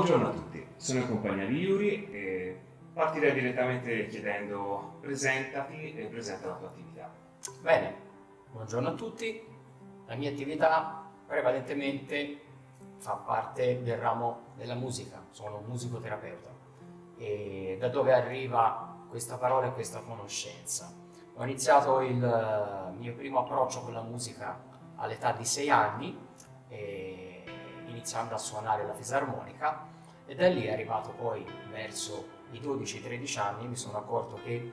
Buongiorno a tutti, sono in compagnia di Yuri e partirei direttamente chiedendo presentati e presenta la tua attività. Bene, buongiorno a tutti. La mia attività prevalentemente fa parte del ramo della musica, sono un musicoterapeuta. E da dove arriva questa parola e questa conoscenza? Ho iniziato il mio primo approccio con la musica all'età di 6 anni, iniziando a suonare la fisarmonica, e da lì è arrivato poi verso i 12-13 anni, mi sono accorto che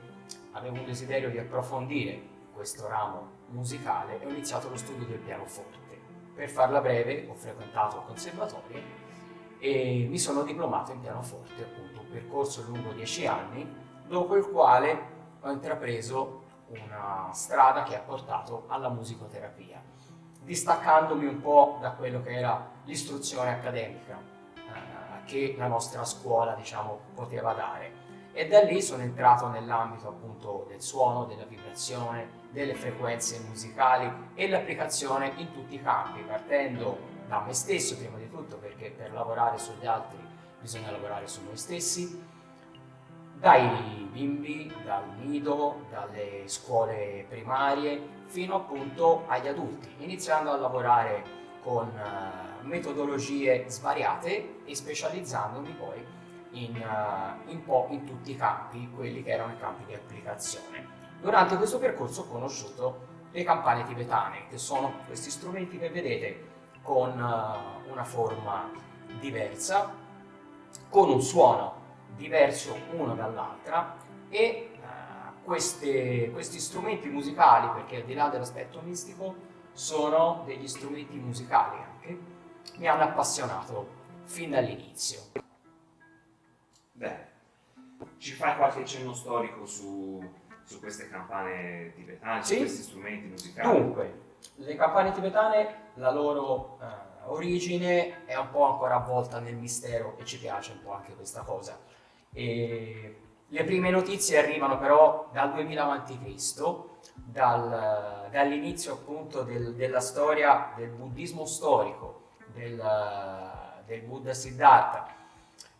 avevo un desiderio di approfondire questo ramo musicale e ho iniziato lo studio del pianoforte. Per farla breve, ho frequentato il conservatorio e mi sono diplomato in pianoforte, appunto, un percorso lungo 10 anni, dopo il quale ho intrapreso una strada che ha portato alla musicoterapia, distaccandomi un po' da quello che era l'istruzione accademica che la nostra scuola, diciamo, poteva dare. E da lì sono entrato nell'ambito appunto del suono, della vibrazione, delle frequenze musicali e l'applicazione in tutti i campi, partendo da me stesso prima di tutto, perché per lavorare sugli altri bisogna lavorare su noi stessi, dai bimbi, dal nido, dalle scuole primarie, fino appunto agli adulti, iniziando a lavorare con metodologie svariate e specializzandomi poi un po' in tutti i campi, quelli che erano i campi di applicazione. Durante questo percorso ho conosciuto le campane tibetane, che sono questi strumenti che vedete con una forma diversa, con un suono diverso uno dall'altra e questi strumenti musicali, perché al di là dell'aspetto mistico sono degli strumenti musicali anche, mi hanno appassionato fin dall'inizio. Bene, ci fai qualche cenno storico su queste campane tibetane, Sì? su questi strumenti musicali? Dunque, le campane tibetane, la loro origine è un po' ancora avvolta nel mistero e ci piace un po' anche questa cosa. E le prime notizie arrivano però dal 2000 a.C., dall'inizio appunto della storia del buddismo storico, del Buddha Siddhartha.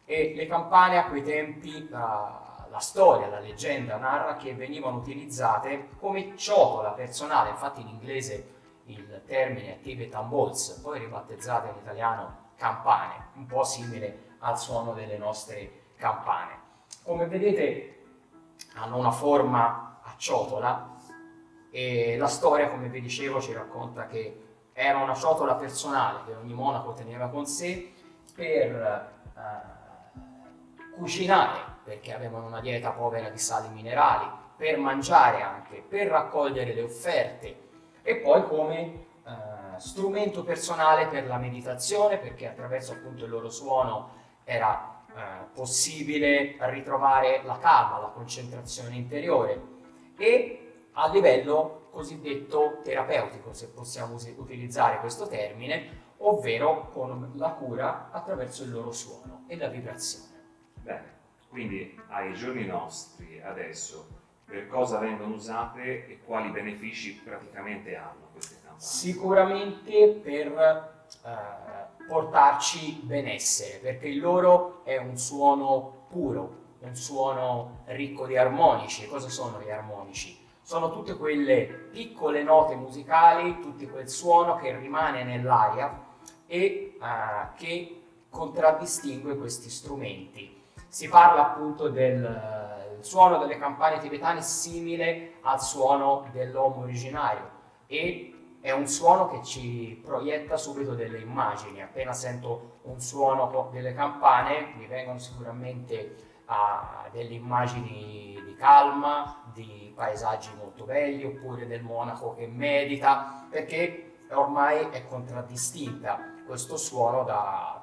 E le campane a quei tempi, la storia, la leggenda narra che venivano utilizzate come ciotola personale, infatti in inglese il termine è Tibetan Bowls, poi ribattezzate in italiano campane, un po' simile al suono delle nostre campane. Come vedete hanno una forma a ciotola e la storia, come vi dicevo, ci racconta che era una ciotola personale che ogni monaco teneva con sé per cucinare, perché avevano una dieta povera di sali minerali, per mangiare anche, per raccogliere le offerte e poi come strumento personale per la meditazione, perché attraverso appunto il loro suono era possibile ritrovare la calma, la concentrazione interiore e a livello cosiddetto terapeutico, se possiamo utilizzare questo termine, ovvero con la cura attraverso il loro suono e la vibrazione. Bene, quindi ai giorni nostri adesso per cosa vengono usate e quali benefici praticamente hanno queste campane? Sicuramente per portarci benessere, perché il loro è un suono puro, un suono ricco di armonici. Cosa sono gli armonici? Sono tutte quelle piccole note musicali, tutto quel suono che rimane nell'aria e che contraddistingue questi strumenti. Si parla appunto del suono delle campane tibetane simile al suono dell'uomo originario e è un suono che ci proietta subito delle immagini. Appena sento un suono delle campane mi vengono sicuramente delle immagini di calma, di paesaggi molto belli, oppure del monaco che medita, perché ormai è contraddistinta questo suono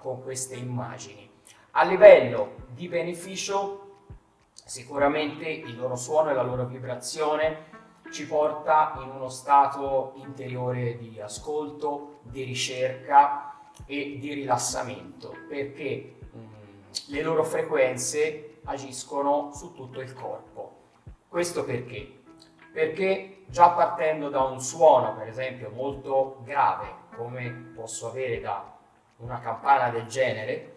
con queste immagini. A livello di beneficio, sicuramente il loro suono e la loro vibrazione ci porta in uno stato interiore di ascolto, di ricerca e di rilassamento, perché le loro frequenze agiscono su tutto il corpo. Questo perché? Perché già partendo da un suono, per esempio, molto grave, come posso avere da una campana del genere,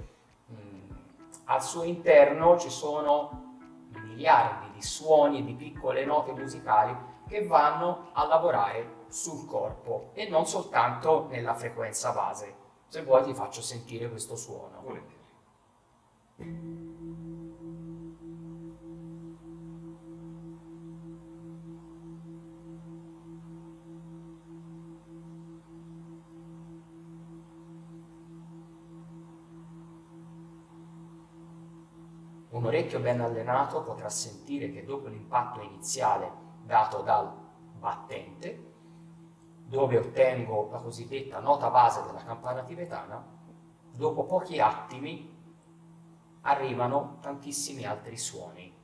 al suo interno ci sono miliardi di suoni e di piccole note musicali che vanno a lavorare sul corpo e non soltanto nella frequenza base. Se vuoi ti faccio sentire questo suono. Volentieri. Un orecchio ben allenato potrà sentire che dopo l'impatto iniziale dato dal battente, dove ottengo la cosiddetta nota base della campana tibetana, dopo pochi attimi arrivano tantissimi altri suoni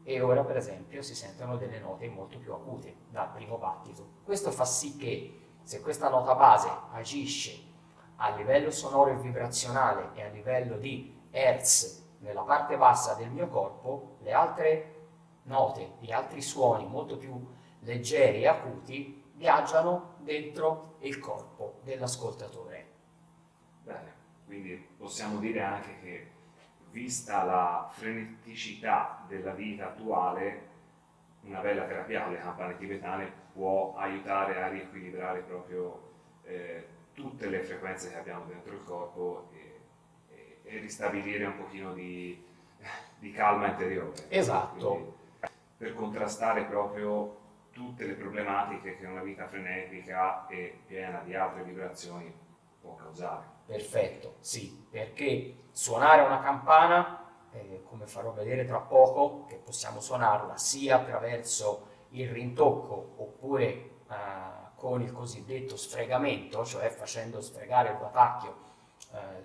e ora per esempio si sentono delle note molto più acute dal primo battito. Questo fa sì che se questa nota base agisce a livello sonoro e vibrazionale e a livello di hertz nella parte bassa del mio corpo, le altre note, gli altri suoni molto più leggeri e acuti viaggiano dentro il corpo dell'ascoltatore. Bene, quindi possiamo dire anche che, vista la freneticità della vita attuale, una bella terapia con le campane tibetane può aiutare a riequilibrare proprio tutte le frequenze che abbiamo dentro il corpo e ristabilire un pochino di calma interiore. Esatto. Quindi, per contrastare proprio tutte le problematiche che una vita frenetica e piena di altre vibrazioni può causare. Perfetto, sì, perché suonare una campana, come farò vedere tra poco, che possiamo suonarla sia attraverso il rintocco oppure con il cosiddetto sfregamento, cioè facendo sfregare il batacchio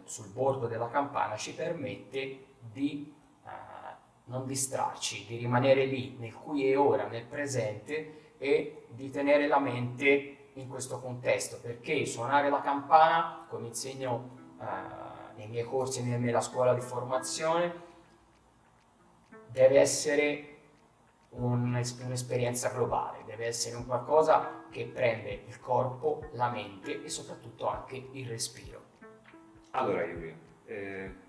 sul bordo della campana, ci permette di non distrarci, di rimanere lì nel qui e ora, nel presente e di tenere la mente in questo contesto, perché suonare la campana, come insegno nei miei corsi nella scuola di formazione, deve essere un'esperienza globale, deve essere un qualcosa che prende il corpo, la mente e soprattutto anche il respiro. Allora Yuri,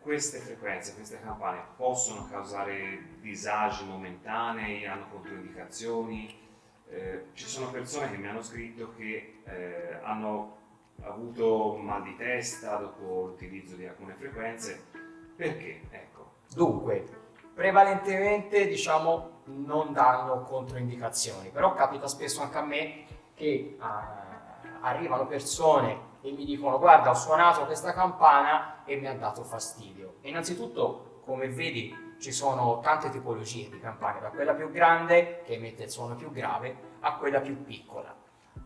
queste frequenze, queste campane possono causare disagi momentanei, hanno controindicazioni? Ci sono persone che mi hanno scritto che hanno avuto mal di testa dopo l'utilizzo di alcune frequenze. Perché? Ecco. Dunque, prevalentemente diciamo non danno controindicazioni, però capita spesso anche a me che arrivano persone e mi dicono: guarda, ho suonato questa campana e mi ha dato fastidio. E innanzitutto, come vedi, ci sono tante tipologie di campane, da quella più grande che emette il suono più grave a quella più piccola.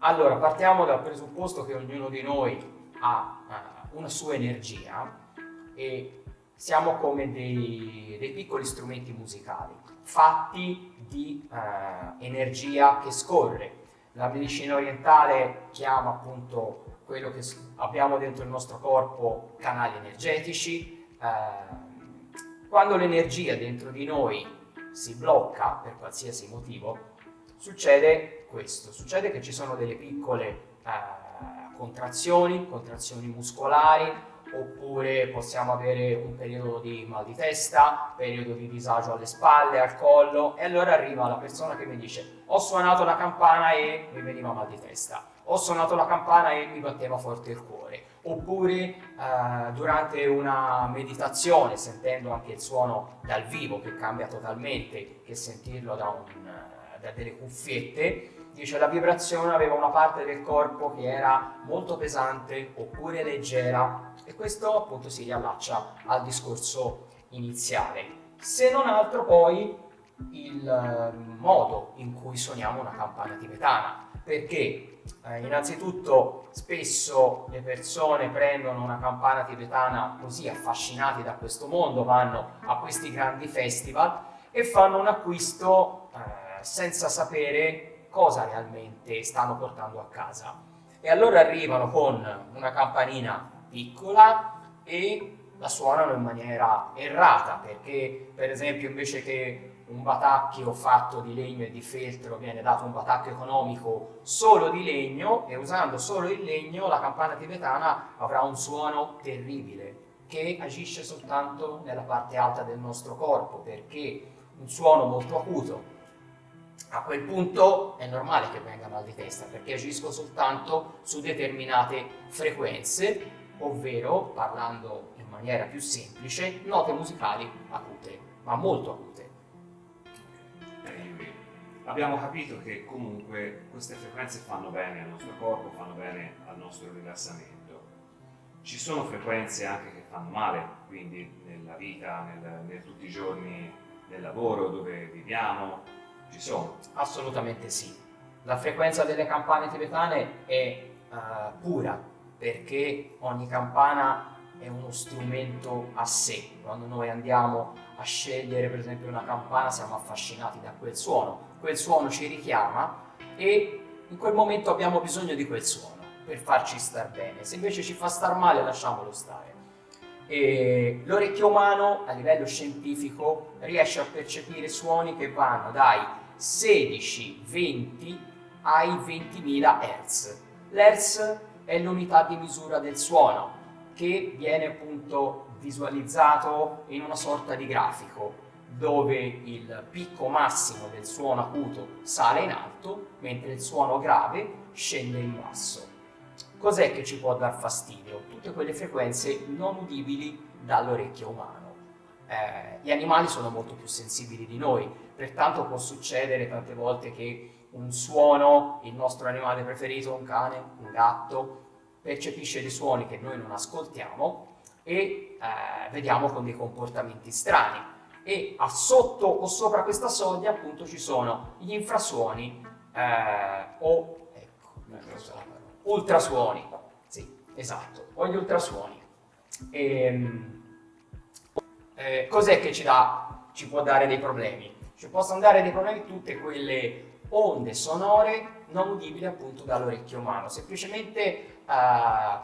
Allora, partiamo dal presupposto che ognuno di noi ha una sua energia e siamo come dei piccoli strumenti musicali fatti di energia che scorre. La medicina orientale chiama appunto quello che abbiamo dentro il nostro corpo canali energetici. Quando l'energia dentro di noi si blocca per qualsiasi motivo, succede questo, succede che ci sono delle piccole contrazioni muscolari, oppure possiamo avere un periodo di mal di testa, periodo di disagio alle spalle, al collo, e allora arriva la persona che mi dice: ho suonato la campana e mi veniva mal di testa, ho suonato la campana e mi batteva forte il cuore, oppure durante una meditazione, sentendo anche il suono dal vivo che cambia totalmente che sentirlo da delle cuffiette, dice la vibrazione aveva una parte del corpo che era molto pesante oppure leggera, e questo appunto si riallaccia al discorso iniziale. Se non altro poi il modo in cui suoniamo una campana tibetana, perché innanzitutto spesso le persone prendono una campana tibetana così affascinati da questo mondo, vanno a questi grandi festival e fanno un acquisto senza sapere cosa realmente stanno portando a casa, e allora arrivano con una campanina piccola e la suonano in maniera errata, perché per esempio invece che un batacchio fatto di legno e di feltro viene dato un batacchio economico solo di legno, e usando solo il legno la campana tibetana avrà un suono terribile. che agisce soltanto nella parte alta del nostro corpo, perché un suono molto acuto a quel punto è normale che venga mal di testa, perché agisco soltanto su determinate frequenze, ovvero, parlando in maniera più semplice, note musicali acute, ma molto acute. Yuri, abbiamo capito che comunque queste frequenze fanno bene al nostro corpo, fanno bene al nostro rilassamento. Ci sono frequenze anche che fanno male, quindi nella vita, nel tutti i giorni del lavoro, dove viviamo, ci sono. Assolutamente sì. La frequenza delle campane tibetane è pura, perché ogni campana è uno strumento a sé. Quando noi andiamo a scegliere per esempio una campana siamo affascinati da quel suono ci richiama e in quel momento abbiamo bisogno di quel suono per farci star bene. Se invece ci fa star male lasciamolo stare. E l'orecchio umano a livello scientifico riesce a percepire suoni che vanno dai 16-20 ai 20.000 Hz. L'Hertz è l'unità di misura del suono che viene appunto visualizzato in una sorta di grafico dove il picco massimo del suono acuto sale in alto mentre il suono grave scende in basso. Cos'è che ci può dar fastidio? Tutte quelle frequenze non udibili dall'orecchio umano. Gli animali sono molto più sensibili di noi, pertanto può succedere tante volte che un suono, il nostro animale preferito, un cane, un gatto, percepisce dei suoni che noi non ascoltiamo e vediamo con dei comportamenti strani. E a sotto o sopra questa soglia appunto ci sono gli infrasuoni ultrasuoni, sì, esatto, o gli ultrasuoni. Cos'è che ci può dare dei problemi? Ci possono dare dei problemi tutte quelle onde sonore non udibili appunto dall'orecchio umano, semplicemente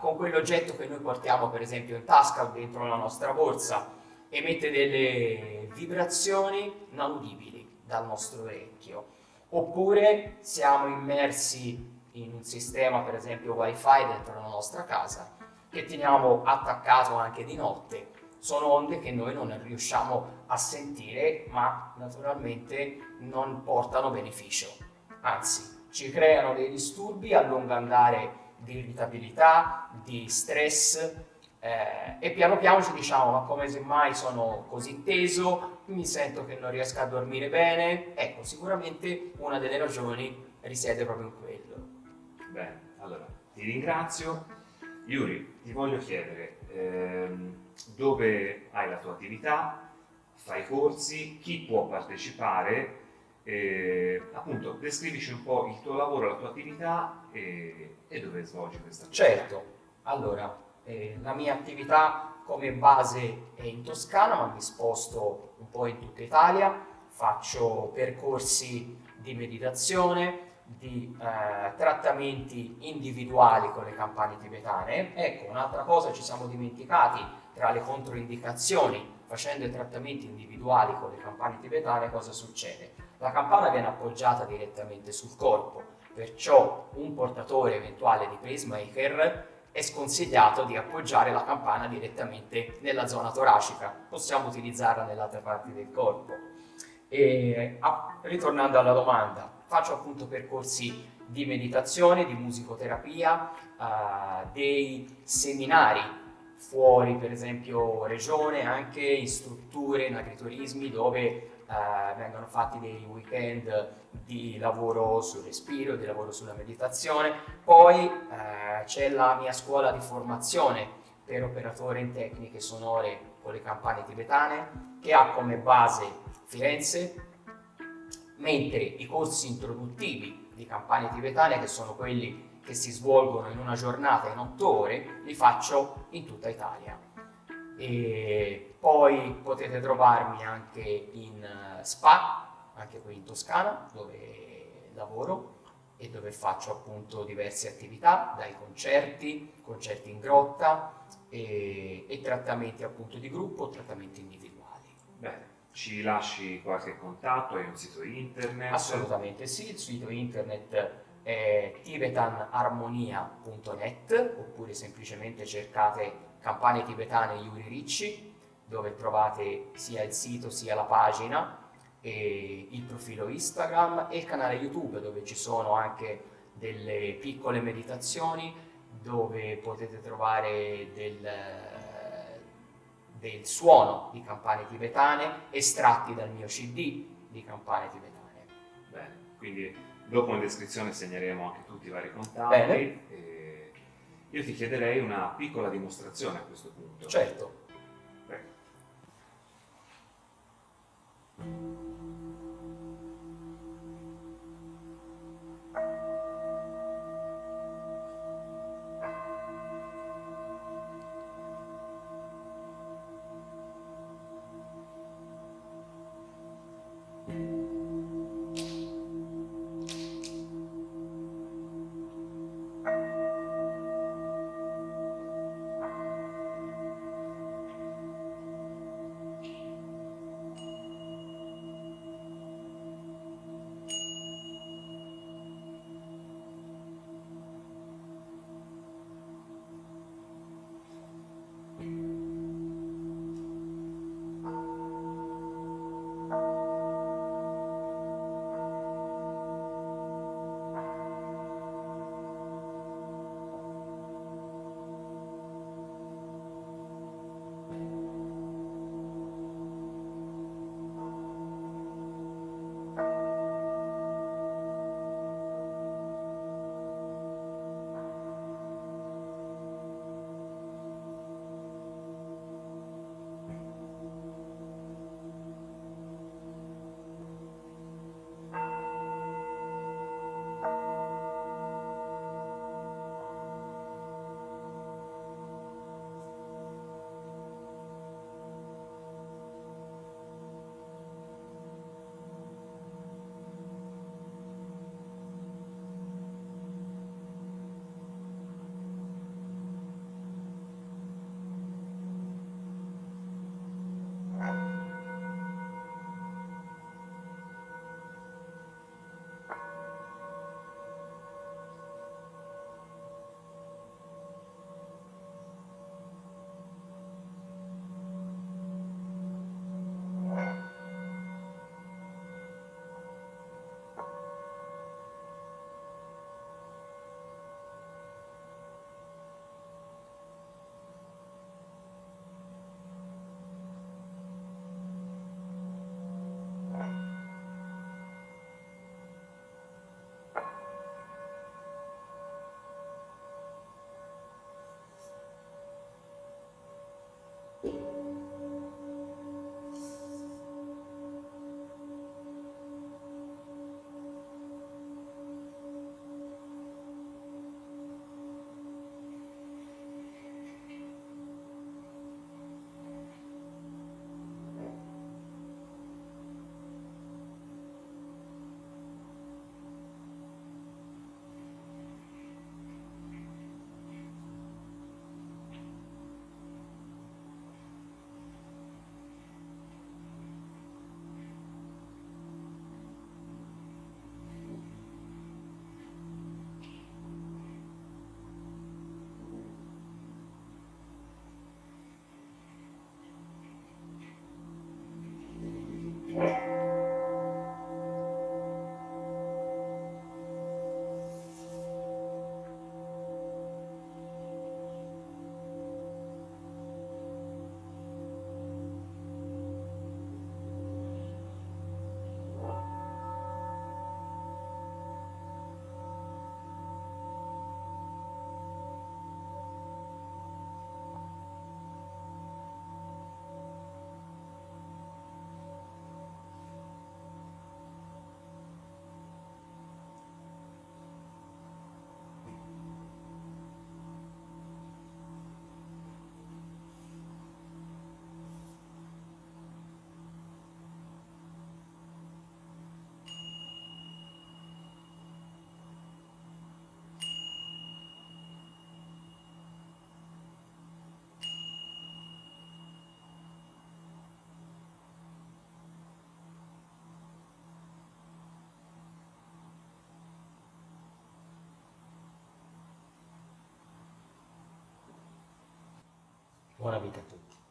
con quell'oggetto che noi portiamo per esempio in tasca o dentro la nostra borsa emette delle vibrazioni non udibili dal nostro orecchio, oppure siamo immersi in un sistema per esempio wifi dentro la nostra casa che teniamo attaccato anche di notte. Sono onde che noi non riusciamo a sentire, ma naturalmente non portano beneficio, anzi ci creano dei disturbi a lungo andare di irritabilità, di stress e piano piano ci diciamo ma come se mai sono così teso, mi sento che non riesco a dormire bene. Ecco, sicuramente una delle ragioni risiede proprio in quello. Bene, allora ti ringrazio. Yuri, ti voglio chiedere dove hai la tua attività, fai corsi, chi può partecipare, appunto descrivici un po' il tuo lavoro, la tua attività e dove svolgi questa attività. Certo, allora la mia attività come base è in Toscana, ma mi sposto un po' in tutta Italia, faccio percorsi di meditazione, di trattamenti individuali con le campane tibetane. Ecco, un'altra cosa ci siamo dimenticati tra le controindicazioni facendo i trattamenti individuali con le campane tibetane. Cosa succede? La campana viene appoggiata direttamente sul corpo, perciò un portatore eventuale di pacemaker è sconsigliato di appoggiare la campana direttamente nella zona toracica, possiamo utilizzarla nelle altre parti del corpo. E ritornando alla domanda, faccio appunto percorsi di meditazione, di musicoterapia, dei seminari fuori per esempio regione, anche in strutture, in agriturismi dove vengono fatti dei weekend di lavoro sul respiro, di lavoro sulla meditazione. Poi c'è la mia scuola di formazione per operatore in tecniche sonore con le campane tibetane che ha come base Firenze, mentre i corsi introduttivi di campane tibetane, che sono quelli che si svolgono in una giornata in 8 ore, li faccio in tutta Italia. E poi potete trovarmi anche in Spa, anche qui in Toscana, dove lavoro e dove faccio appunto diverse attività, dai concerti in grotta e trattamenti appunto di gruppo, trattamenti individuali. Bene, ci lasci qualche contatto, hai un sito internet? Assolutamente sì, il sito internet è tibetanarmonia.net oppure semplicemente cercate Campane Tibetane Yuri Ricci, dove trovate sia il sito sia la pagina e il profilo Instagram e il canale YouTube, dove ci sono anche delle piccole meditazioni, dove potete trovare del suono di campane tibetane estratti dal mio CD di campane tibetane. Bene, quindi dopo in descrizione segneremo anche tutti i vari contatti. Bene. E io ti chiederei una piccola dimostrazione a questo punto. Certo. Prego. Buona vita a tutti.